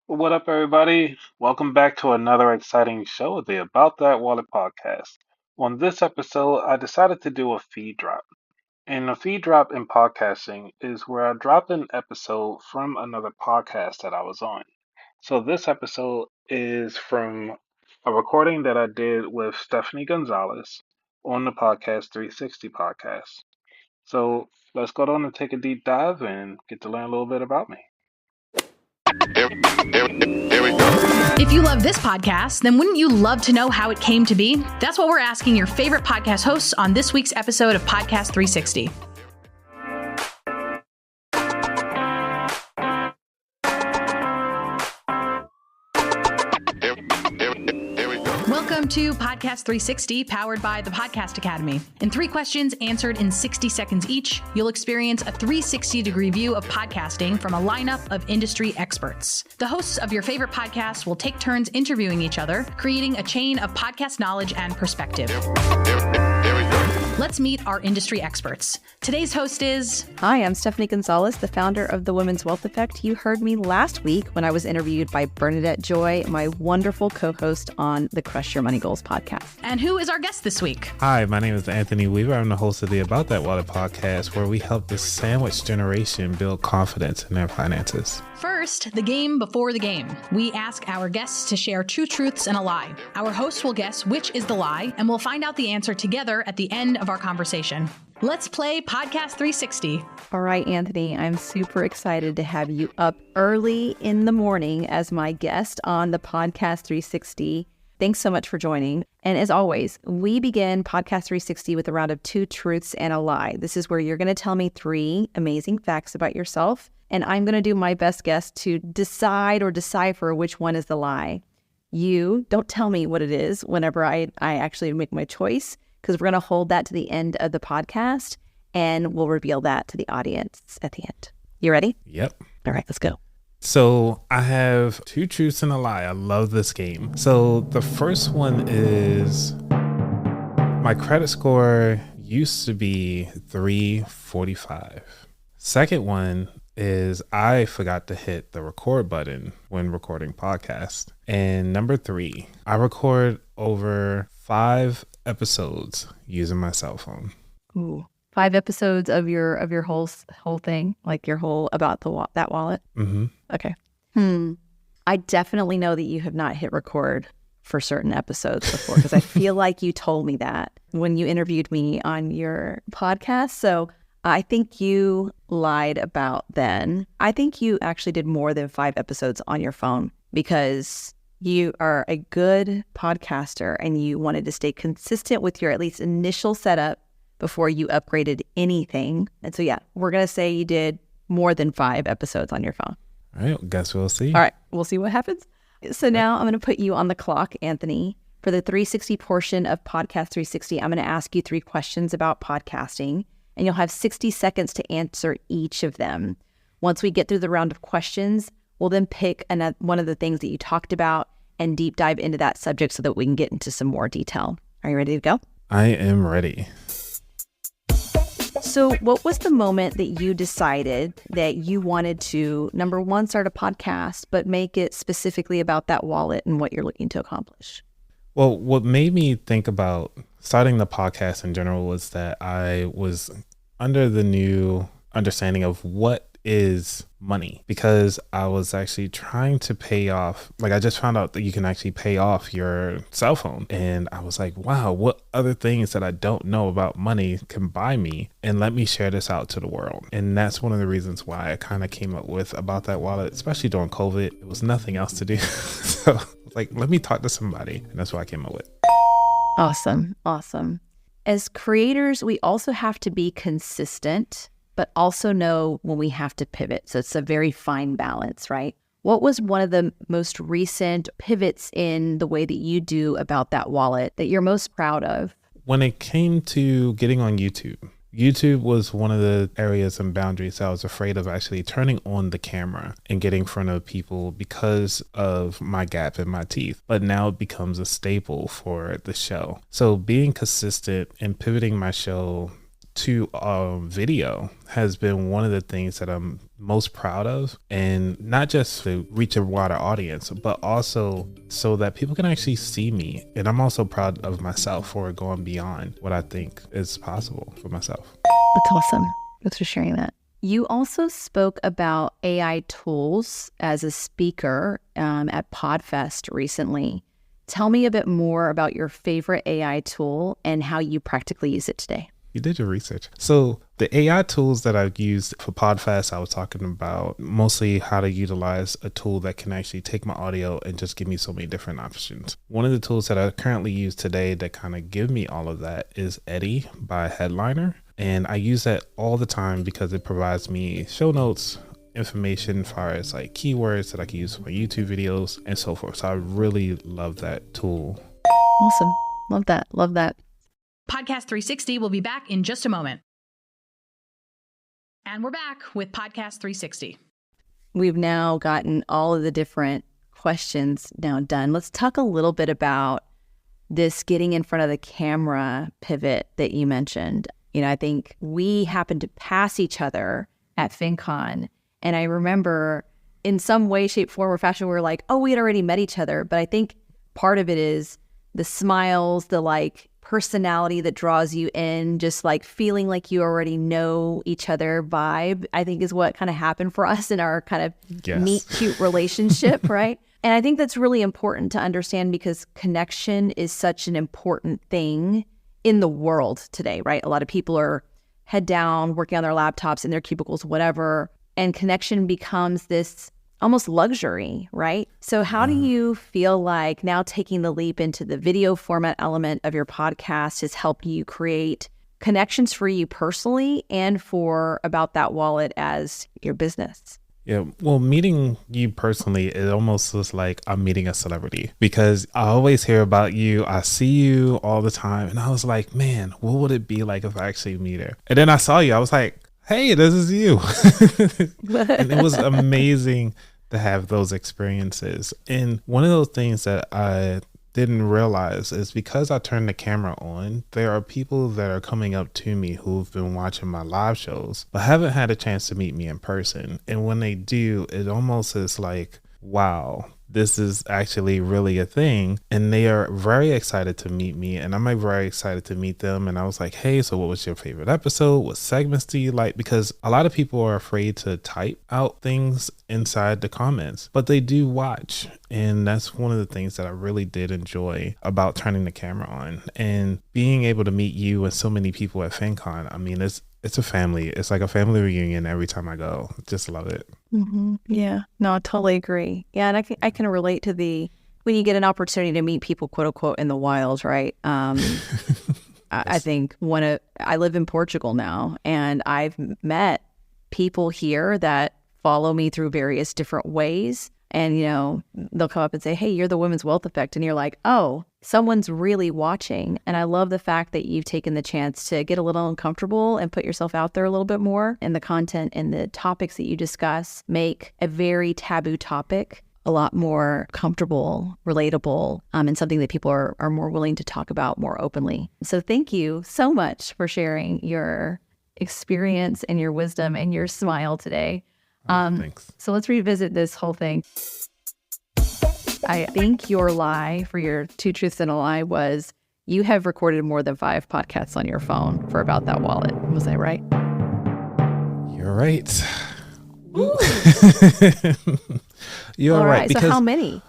What up, everybody? Welcome back to another exciting show of the About That Wallet podcast. On this episode, I decided to do a feed drop. And a feed drop in podcasting is where I drop an episode from another podcast that I was on. So this episode is from a recording that I did with Stephanie Gonzalez on the Podcast 360 podcast. So let's go on and take a deep dive and get to learn a little bit about me. Here we go. If you love this podcast, then wouldn't you love to know how it came to be? That's what we're asking your favorite podcast hosts on this week's episode of Podcast 360. Welcome to Podcast 360, powered by the Podcast Academy. In 3 questions answered in 60 seconds each, you'll experience a 360-degree view of podcasting from a lineup of industry experts. The hosts of your favorite podcasts will take turns interviewing each other, creating a chain of podcast knowledge and perspective. Let's meet our industry experts. Today's host is... Hi, I'm Stephanie Gonzalez, the founder of the Women's Wealth Effect. You heard me last week when I was interviewed by Bernadette Joy, my wonderful co-host on the Crush Your Money Goals podcast. And who is our guest this week? Hi, my name is Anthony Weaver. I'm the host of the About That Wallet podcast, where we help the sandwich generation build confidence in their finances. First, the game before the game. We ask our guests to share 2 truths and a lie. Our host will guess which is the lie, and we'll find out the answer together at the end of our conversation. Let's play Podcast 360. All right, Anthony, I'm super excited to have you up early in the morning as my guest on the Podcast 360. Thanks so much for joining. And as always, we begin Podcast 360 with a round of 2 truths and a lie. This is where you're going to tell me 3 amazing facts about yourself, and I'm going to do my best guess to decide or decipher which one is the lie. You don't tell me what it is whenever I actually make my choice, because we're going to hold that to the end of the podcast, and we'll reveal that to the audience at the end. You ready? Yep. All right, let's go. So I have 2 truths and a lie. I love this game. So the first one is my credit score used to be 345. Second one is I forgot to hit the record button when recording podcasts. And number 3, I record over 5 episodes using my cell phone. Ooh, 5 episodes of your whole thing, like your whole about that wallet. Mm-hmm. Okay. I definitely know that you have not hit record for certain episodes before, because I feel like you told me that when you interviewed me on your podcast. So I think you lied about then. I think you actually did more than 5 episodes on your phone, because you are a good podcaster and you wanted to stay consistent with your at least initial setup before you upgraded anything. And so, yeah, we're going to say you did more than 5 episodes on your phone. All right, guess we'll see. All right, we'll see what happens. So now I'm going to put you on the clock, Anthony. For the 360 portion of Podcast 360, I'm going to ask you 3 questions about podcasting, and you'll have 60 seconds to answer each of them. Once we get through the round of questions, we'll then pick one of the things that you talked about and deep dive into that subject so that we can get into some more detail. Are you ready to go? I am ready. So what was the moment that you decided that you wanted to, number 1, start a podcast, but make it specifically about that wallet and what you're looking to accomplish? Well, what made me think about starting the podcast in general was that I was under the new understanding of what is money, because I was actually trying to pay off, like I just found out that you can actually pay off your cell phone, and I was like, wow, what other things that I don't know about money can buy me, and let me share this out to the world. And that's one of the reasons why I kind of came up with About That Wallet, especially during COVID. It was nothing else to do. So I was like, let me talk to somebody, and that's what I came up with. Awesome. As creators, we also have to be consistent, but also know when we have to pivot. So it's a very fine balance, right? What was one of the most recent pivots in the way that you do About That Wallet that you're most proud of? When it came to getting on YouTube, YouTube was one of the areas and boundaries I was afraid of actually turning on the camera and getting in front of people because of my gap in my teeth. But now it becomes a staple for the show. So being consistent and pivoting my show to video has been one of the things that I'm most proud of, and not just to reach a wider audience, but also so that people can actually see me. And I'm also proud of myself for going beyond what I think is possible for myself. That's awesome. Thanks for sharing that. You also spoke about AI tools as a speaker at PodFest recently. Tell me a bit more about your favorite AI tool and how you practically use it today. You did your research. So the AI tools that I've used for PodFest, I was talking about mostly how to utilize a tool that can actually take my audio and just give me so many different options. One of the tools that I currently use today that kind of give me all of that is Eddie by Headliner. And I use that all the time because it provides me show notes, information as far as like keywords that I can use for my YouTube videos and so forth. So I really love that tool. Awesome. Love that. Love that. Podcast 360 will be back in just a moment. And we're back with Podcast 360. We've now gotten all of the different questions now done. Let's talk a little bit about this getting in front of the camera pivot that you mentioned. You know, I think we happened to pass each other at FinCon. And I remember in some way, shape, form, or fashion, we were like, oh, we had already met each other. But I think part of it is the smiles, the like personality that draws you in, just like feeling like you already know each other vibe, I think is what kind of happened for us in our kind of meet cute relationship, right? And I think that's really important to understand because connection is such an important thing in the world today, right? A lot of people are head down, working on their laptops in their cubicles, whatever, and connection becomes this almost luxury, right? So how do you feel like now taking the leap into the video format element of your podcast has helped you create connections for you personally and for About That Wallet as your business? Yeah, well, meeting you personally, it almost was like I'm meeting a celebrity because I always hear about you. I see you all the time. And I was like, man, what would it be like if I actually meet her? And then I saw you. I was like, hey, this is you. And it was amazing to have those experiences. And one of those things that I didn't realize is because I turned the camera on, there are people that are coming up to me who've been watching my live shows, but haven't had a chance to meet me in person. And when they do, it almost is like, wow, this is actually really a thing. And they are very excited to meet me. And I'm like very excited to meet them. And I was like, hey, so what was your favorite episode? What segments do you like? Because a lot of people are afraid to type out things inside the comments, but they do watch. And that's one of the things that I really did enjoy about turning the camera on and being able to meet you and so many people at FinCon. I mean, it's a family. It's like a family reunion every time I go. Just love it. Mm-hmm. Yeah, no, I totally agree. Yeah, and I can relate to when you get an opportunity to meet people, quote unquote, in the wild, right? I think I live in Portugal now, and I've met people here that follow me through various different ways. And, you know, they'll come up and say, hey, you're the Women's Wealth Effect. And you're like, oh, someone's really watching. And I love the fact that you've taken the chance to get a little uncomfortable and put yourself out there a little bit more. And the content and the topics that you discuss make a very taboo topic a lot more comfortable, relatable, and something that people are more willing to talk about more openly. So thank you so much for sharing your experience and your wisdom and your smile today. Thanks. So let's revisit this whole thing. I think your lie for your 2 truths and a lie was you have recorded more than 5 podcasts on your phone for About That Wallet. Was I right? You're right. You're right. Because so how many?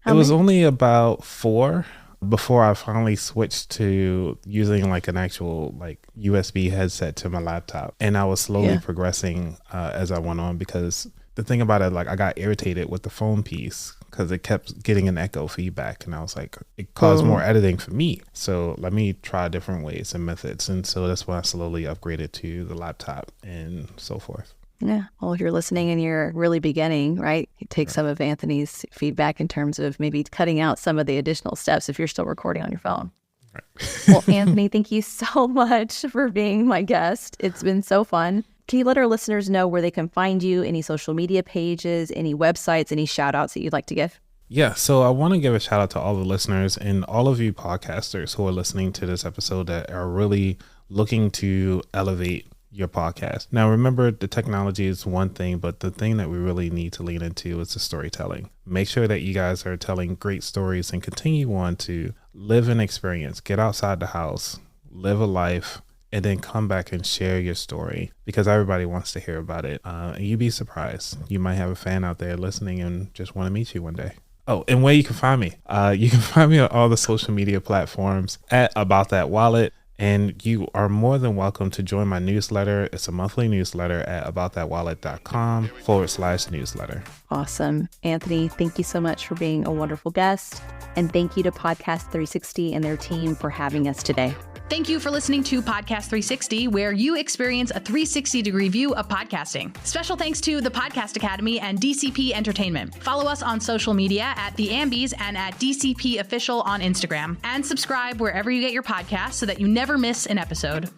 It was only about 4 before I finally switched to using like an actual like USB headset to my laptop. And I was slowly progressing as I went on, because the thing about it, like I got irritated with the phone piece because it kept getting an echo feedback. And I was like, it caused more editing for me. So let me try different ways and methods. And so that's why I slowly upgraded to the laptop and so forth. Yeah. Well, if you're listening and you're really beginning, right, you take some of Anthony's feedback in terms of maybe cutting out some of the additional steps if you're still recording on your phone. Right. Well, Anthony, thank you so much for being my guest. It's been so fun. Can you let our listeners know where they can find you, any social media pages, any websites, any shout outs that you'd like to give? Yeah, so I want to give a shout out to all the listeners and all of you podcasters who are listening to this episode that are really looking to elevate your podcast. Now, remember, the technology is one thing, but the thing that we really need to lean into is the storytelling. Make sure that you guys are telling great stories and continue on to live an experience, get outside the house, live a life, and then come back and share your story, because everybody wants to hear about it. And you'd be surprised. You might have a fan out there listening and just want to meet you one day. Oh, and where you can find me. You can find me on all the social media platforms at About That Wallet. And you are more than welcome to join my newsletter. It's a monthly newsletter at aboutthatwallet.com/newsletter. Awesome. Anthony, thank you so much for being a wonderful guest. And thank you to Podcast 360 and their team for having us today. Thank you for listening to Podcast 360, where you experience a 360-degree view of podcasting. Special thanks to the Podcast Academy and DCP Entertainment. Follow us on social media at The Ambies and at DCP Official on Instagram. And subscribe wherever you get your podcasts so that you never miss an episode.